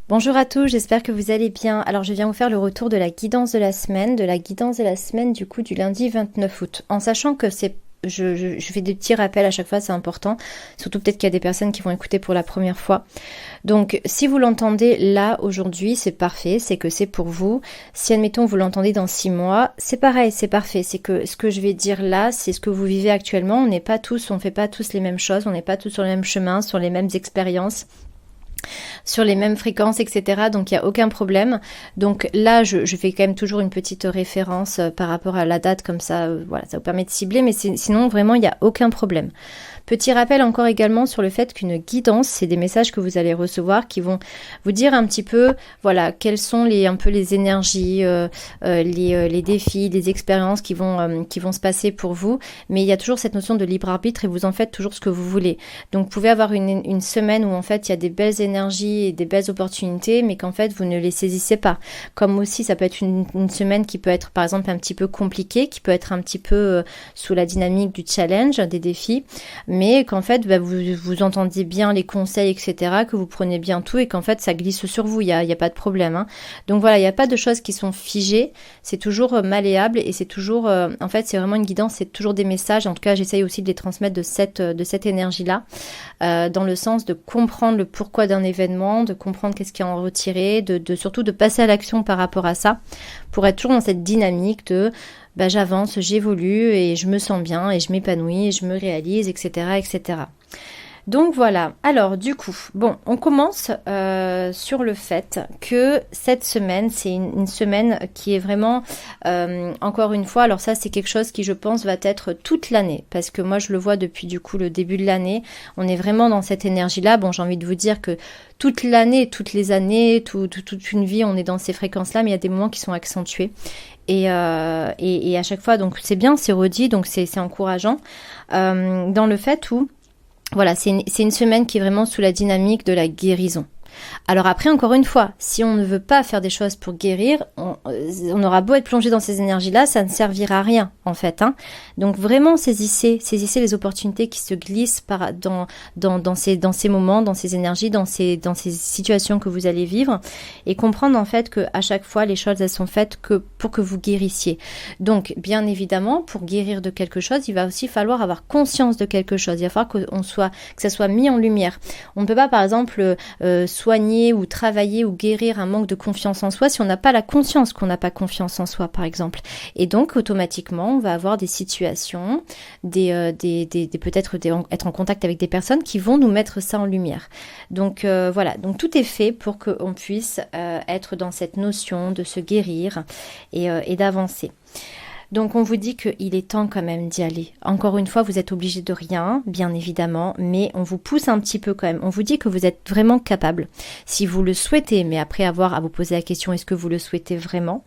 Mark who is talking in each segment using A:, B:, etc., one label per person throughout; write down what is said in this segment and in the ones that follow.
A: Bonjour à tous, j'espère que vous allez bien. Alors je viens vous faire le retour de la guidance de la semaine du coup du lundi 29 août. En sachant que je fais des petits rappels à chaque fois, c'est important. Surtout peut-être qu'il y a des personnes qui vont écouter pour la première fois. Donc si vous l'entendez là aujourd'hui, c'est parfait, c'est que c'est pour vous. Si admettons vous l'entendez dans 6 mois, c'est pareil, c'est parfait. C'est que ce que je vais dire là, c'est ce que vous vivez actuellement. On fait pas tous les mêmes choses, on n'est pas tous sur le même chemin, sur les mêmes expériences, sur les mêmes fréquences, etc. Donc il n'y a aucun problème. Donc là, je fais quand même toujours une petite référence par rapport à la date, comme ça, voilà, ça vous permet de cibler, mais sinon, vraiment, il n'y a aucun problème. Petit rappel encore également sur le fait qu'une guidance, c'est des messages que vous allez recevoir qui vont vous dire un petit peu, voilà, quelles sont un peu les énergies, les défis, les expériences qui vont se passer pour vous. Mais il y a toujours cette notion de libre arbitre et vous en faites toujours ce que vous voulez. Donc vous pouvez avoir une semaine où en fait il y a des belles énergies et des belles opportunités, mais qu'en fait vous ne les saisissez pas. Comme aussi ça peut être une semaine qui peut être par exemple un petit peu compliquée, qui peut être un petit peu sous la dynamique du challenge, des défis, mais qu'en fait vous entendiez bien les conseils, etc., que vous prenez bien tout et qu'en fait ça glisse sur vous, il y a pas de problème, hein. Donc voilà, il n'y a pas de choses qui sont figées, c'est toujours malléable et c'est toujours, en fait c'est vraiment une guidance, c'est toujours des messages, en tout cas j'essaye aussi de les transmettre de cette énergie-là, dans le sens de comprendre le pourquoi d'un événement, de comprendre qu'est-ce qu'il y a en retirer, surtout de passer à l'action par rapport à ça, pour être toujours dans cette dynamique de j'avance, j'évolue et je me sens bien et je m'épanouis et je me réalise, etc., etc. Donc voilà, alors du coup, bon, on commence sur le fait que cette semaine, c'est une semaine qui est vraiment, encore une fois, alors ça c'est quelque chose qui je pense va être toute l'année, parce que moi je le vois depuis du coup le début de l'année, on est vraiment dans cette énergie-là. Bon, j'ai envie de vous dire que toute l'année, toutes les années, toute une vie, on est dans ces fréquences-là, mais il y a des moments qui sont accentués. Et à chaque fois, donc c'est bien, c'est redit, donc c'est encourageant, dans le fait où voilà, c'est une semaine qui est vraiment sous la dynamique de la guérison. Alors après, encore une fois, si on ne veut pas faire des choses pour guérir, on aura beau être plongé dans ces énergies-là, ça ne servira à rien, en fait, hein. Donc vraiment, saisissez les opportunités qui se glissent dans ces moments, dans ces énergies, dans ces situations que vous allez vivre, et comprendre en fait que à chaque fois, les choses, elles sont faites que pour que vous guérissiez. Donc, bien évidemment, pour guérir de quelque chose, il va aussi falloir avoir conscience de quelque chose. Il va falloir que ça soit mis en lumière. On ne peut pas, par exemple, soigner ou travailler ou guérir un manque de confiance en soi si on n'a pas la conscience qu'on n'a pas confiance en soi, par exemple. Et donc automatiquement on va avoir des situations, peut-être être en contact avec des personnes qui vont nous mettre ça en lumière. Donc voilà, donc tout est fait pour qu'on puisse être dans cette notion de se guérir et d'avancer. Donc on vous dit qu'il est temps quand même d'y aller. Encore une fois, vous êtes obligé de rien, bien évidemment, mais on vous pousse un petit peu quand même. On vous dit que vous êtes vraiment capable, si vous le souhaitez, mais après avoir à vous poser la question, est-ce que vous le souhaitez vraiment,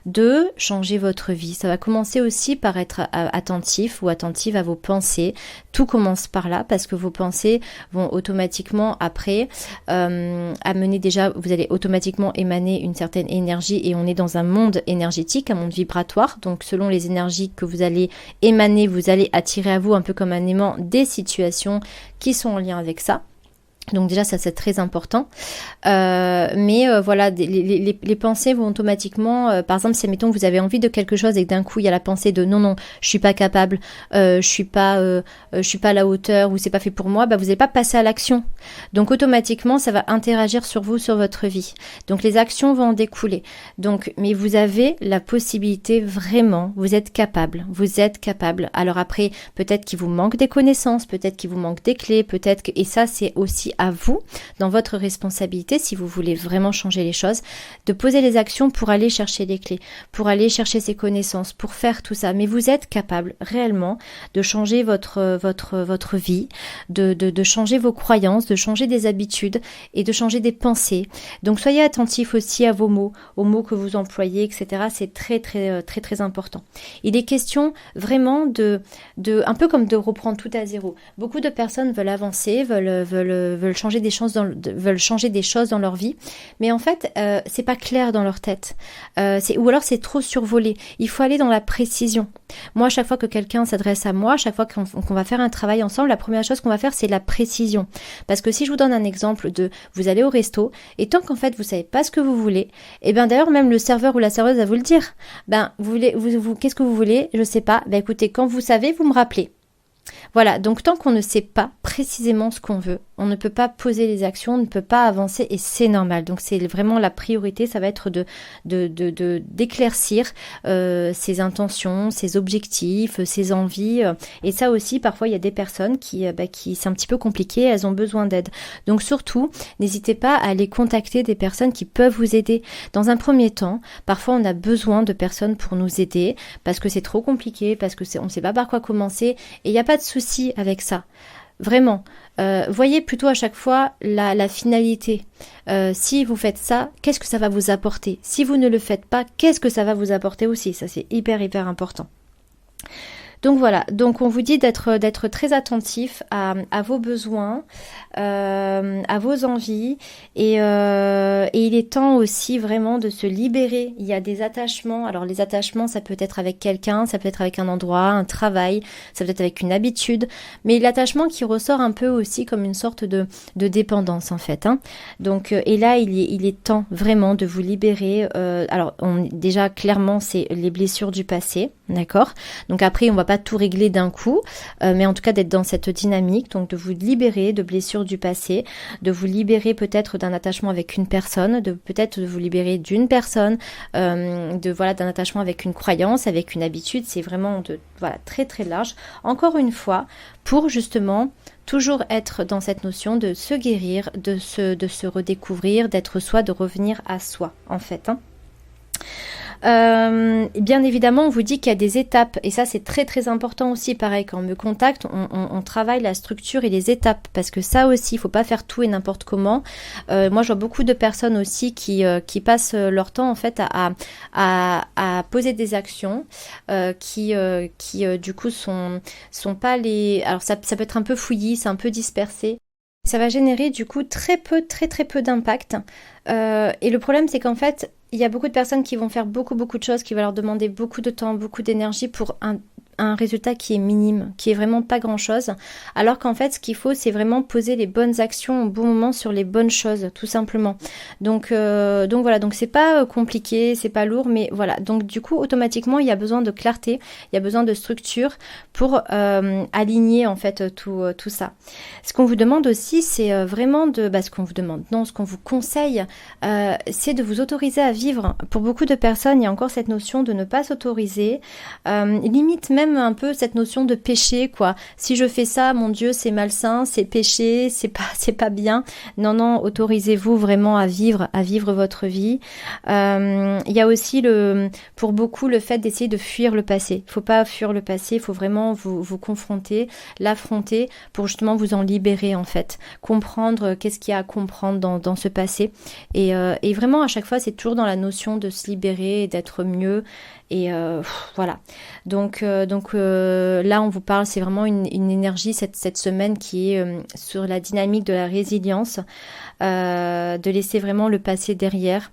A: de changer votre vie. Ça va commencer aussi par être attentif ou attentive à vos pensées. Tout commence par là, parce que vos pensées vont automatiquement après amener déjà, vous allez automatiquement émaner une certaine énergie et on est dans un monde énergétique, un monde vibratoire, donc selon les énergies que vous allez émaner, vous allez attirer à vous un peu comme un aimant des situations qui sont en lien avec ça. Donc déjà ça c'est très important, mais voilà, les pensées vont automatiquement, par exemple si mettons que vous avez envie de quelque chose et que d'un coup il y a la pensée de non je suis pas capable, je suis pas à la hauteur ou c'est pas fait pour moi, vous n'allez pas passer à l'action. Donc automatiquement ça va interagir sur vous, sur votre vie. Donc les actions vont en découler. Donc mais vous avez la possibilité vraiment, vous êtes capable. Alors après peut-être qu'il vous manque des connaissances, peut-être qu'il vous manque des clés, et ça c'est aussi à vous, dans votre responsabilité, si vous voulez vraiment changer les choses, de poser les actions pour aller chercher les clés, pour aller chercher ces connaissances, pour faire tout ça. Mais vous êtes capable réellement de changer votre vie, de changer vos croyances, de changer des habitudes et de changer des pensées. Donc soyez attentifs aussi à vos mots, aux mots que vous employez, etc. C'est très très très très important. Il est question vraiment de un peu comme de reprendre tout à zéro. Beaucoup de personnes veulent avancer, veulent veulent changer des choses veulent changer des choses dans leur vie, mais en fait, c'est pas clair dans leur tête. Ou alors c'est trop survolé. Il faut aller dans la précision. Moi, à chaque fois que quelqu'un s'adresse à moi, à chaque fois qu'on va faire un travail ensemble, la première chose qu'on va faire, c'est la précision. Parce que si je vous donne un exemple de vous allez au resto et tant qu'en fait vous savez pas ce que vous voulez, et bien d'ailleurs même le serveur ou la serveuse va vous le dire. Ben qu'est-ce que vous voulez? Je sais pas. Ben écoutez, quand vous savez, vous me rappelez. Voilà, donc tant qu'on ne sait pas précisément ce qu'on veut, on ne peut pas poser les actions, on ne peut pas avancer et c'est normal. Donc c'est vraiment la priorité, ça va être d'éclaircir ses intentions, ses objectifs, ses envies. Et ça aussi, parfois, il y a des personnes qui c'est un petit peu compliqué, elles ont besoin d'aide. Donc surtout, n'hésitez pas à aller contacter des personnes qui peuvent vous aider. Dans un premier temps, parfois on a besoin de personnes pour nous aider parce que c'est trop compliqué, parce que on ne sait pas par quoi commencer et il n'y a pas de souci avec ça. Vraiment, voyez plutôt à chaque fois la finalité. Si vous faites ça, qu'est-ce que ça va vous apporter? Si vous ne le faites pas, qu'est-ce que ça va vous apporter aussi? Ça, c'est hyper important. Donc voilà, donc on vous dit d'être très attentif à vos besoins, à vos envies et il est temps aussi vraiment de se libérer. Il y a des attachements, alors les attachements ça peut être avec quelqu'un, ça peut être avec un endroit, un travail, ça peut être avec une habitude, mais l'attachement qui ressort un peu aussi comme une sorte de dépendance en fait. Hein. Donc et là il est temps vraiment de vous libérer. Alors déjà clairement c'est les blessures du passé, d'accord? Donc après on va pas tout régler d'un coup, mais en tout cas d'être dans cette dynamique, donc de vous libérer de blessures du passé, de vous libérer peut-être d'un attachement avec une personne, de vous libérer d'une personne, d'un attachement avec une croyance, avec une habitude, c'est vraiment très très large. Encore une fois, pour justement toujours être dans cette notion de se guérir, de se redécouvrir, d'être soi, de revenir à soi en fait. Hein. Bien évidemment, on vous dit qu'il y a des étapes et ça c'est très très important aussi. Pareil, quand on me contacte, on travaille la structure et les étapes parce que ça aussi, il faut pas faire tout et n'importe comment. Moi, je vois beaucoup de personnes aussi qui passent leur temps en fait à poser des actions qui du coup sont pas les. Alors ça peut être un peu fouillis, c'est un peu dispersé. Ça va générer du coup très très peu d'impact. Et le problème c'est qu'en fait il y a beaucoup de personnes qui vont faire beaucoup de choses, qui va leur demander beaucoup de temps, beaucoup d'énergie pour un résultat qui est minime, qui est vraiment pas grand chose, alors qu'en fait ce qu'il faut c'est vraiment poser les bonnes actions au bon moment sur les bonnes choses tout simplement. Donc voilà, donc c'est pas compliqué, c'est pas lourd, mais voilà, donc du coup automatiquement il y a besoin de clarté, il y a besoin de structure pour aligner en fait tout ça. Ce qu'on vous demande aussi c'est vraiment ce qu'on vous conseille c'est de vous autoriser à vivre. Pour beaucoup de personnes il y a encore cette notion de ne pas s'autoriser, limite même un peu cette notion de péché quoi. Si je fais ça, mon Dieu, c'est malsain, c'est péché, c'est pas bien. Non, autorisez-vous vraiment à vivre votre vie. Il y a aussi pour beaucoup le fait d'essayer de fuir le passé. Il faut pas fuir le passé, il faut vraiment vous confronter, l'affronter pour justement vous en libérer en fait. Comprendre qu'est-ce qu'il y a à comprendre dans ce passé. Et vraiment à chaque fois c'est toujours dans la notion de se libérer et d'être mieux. Et voilà. Donc là, on vous parle, c'est vraiment une énergie cette semaine qui est sur la dynamique de la résilience, de laisser vraiment le passé derrière.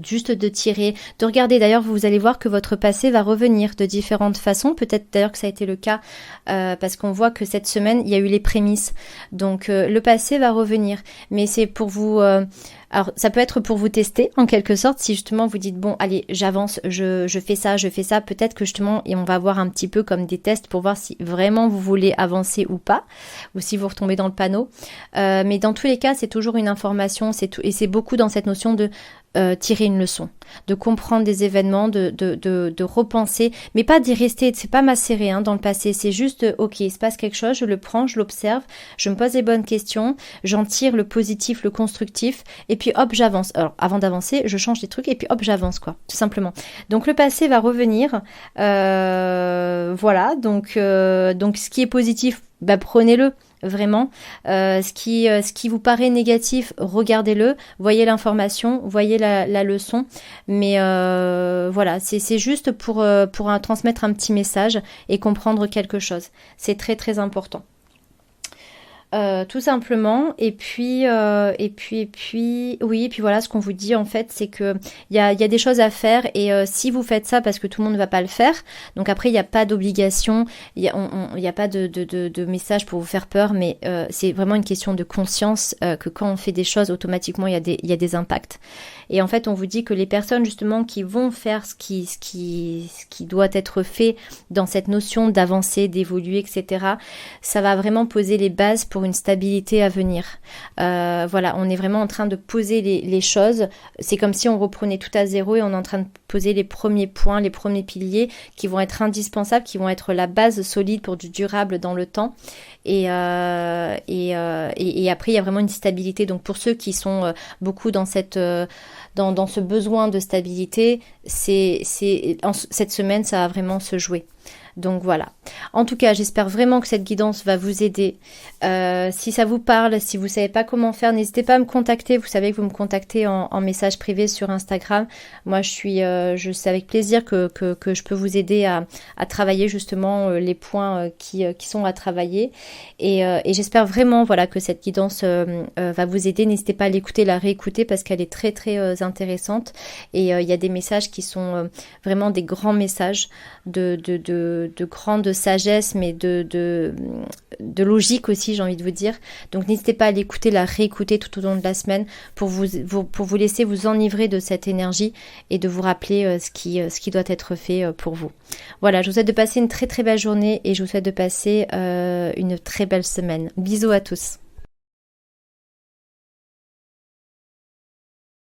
A: Juste de tirer, de regarder. D'ailleurs, vous allez voir que votre passé va revenir de différentes façons. Peut-être d'ailleurs que ça a été le cas parce qu'on voit que cette semaine, il y a eu les prémices. Donc, le passé va revenir. Mais c'est pour vous... alors, ça peut être pour vous tester, en quelque sorte, si justement vous dites, bon, allez, j'avance, je fais ça. Peut-être que justement, et on va voir un petit peu comme des tests pour voir si vraiment vous voulez avancer ou pas, ou si vous retombez dans le panneau. Mais dans tous les cas, c'est toujours une information, et c'est beaucoup dans cette notion de tirer une leçon, de comprendre des événements, de repenser, mais pas d'y rester, c'est pas macérer dans le passé, c'est juste, ok, il se passe quelque chose, je le prends, je l'observe, je me pose les bonnes questions, j'en tire le positif, le constructif, et puis hop, j'avance. Alors, avant d'avancer, je change des trucs, et puis hop, j'avance, quoi, tout simplement. Donc, le passé va revenir, voilà, donc ce qui est positif, prenez-le. Vraiment, ce qui vous paraît négatif, regardez-le, voyez l'information, voyez la leçon, mais voilà, c'est juste pour transmettre un petit message et comprendre quelque chose. C'est très très important. tout simplement. Oui, et puis voilà, ce qu'on vous dit en fait, c'est que il y a des choses à faire et si vous faites ça parce que tout le monde ne va pas le faire, donc après il n'y a pas d'obligation, il y a pas de message pour vous faire peur, mais c'est vraiment une question de conscience que quand on fait des choses, automatiquement il y a des impacts. Et en fait, on vous dit que les personnes justement qui vont faire ce qui doit être fait dans cette notion d'avancer, d'évoluer, etc., ça va vraiment poser les bases pour une stabilité à venir. Voilà, on est vraiment en train de poser les choses. C'est comme si on reprenait tout à zéro et on est en train de poser les premiers points, les premiers piliers qui vont être indispensables, qui vont être la base solide pour du durable dans le temps. Et après, il y a vraiment une stabilité. Donc pour ceux qui sont beaucoup dans dans ce besoin de stabilité, cette semaine, ça va vraiment se jouer. Donc voilà. En tout cas, j'espère vraiment que cette guidance va vous aider. Si ça vous parle, si vous ne savez pas comment faire, n'hésitez pas à me contacter. Vous savez que vous me contactez en message privé sur Instagram. Moi, c'est avec plaisir que je peux vous aider à travailler justement les points qui sont à travailler. Et j'espère vraiment voilà, que cette guidance va vous aider. N'hésitez pas à l'écouter, la réécouter parce qu'elle est très très intéressante. Et il y a des messages qui sont vraiment des grands messages de grande sagesse, mais de logique aussi, j'ai envie de vous dire. Donc n'hésitez pas à l'écouter, la réécouter tout au long de la semaine pour vous laisser vous enivrer de cette énergie et de vous rappeler ce qui doit être fait pour vous. Voilà, je vous souhaite de passer une très très belle journée et je vous souhaite de passer une très belle semaine. Bisous à tous.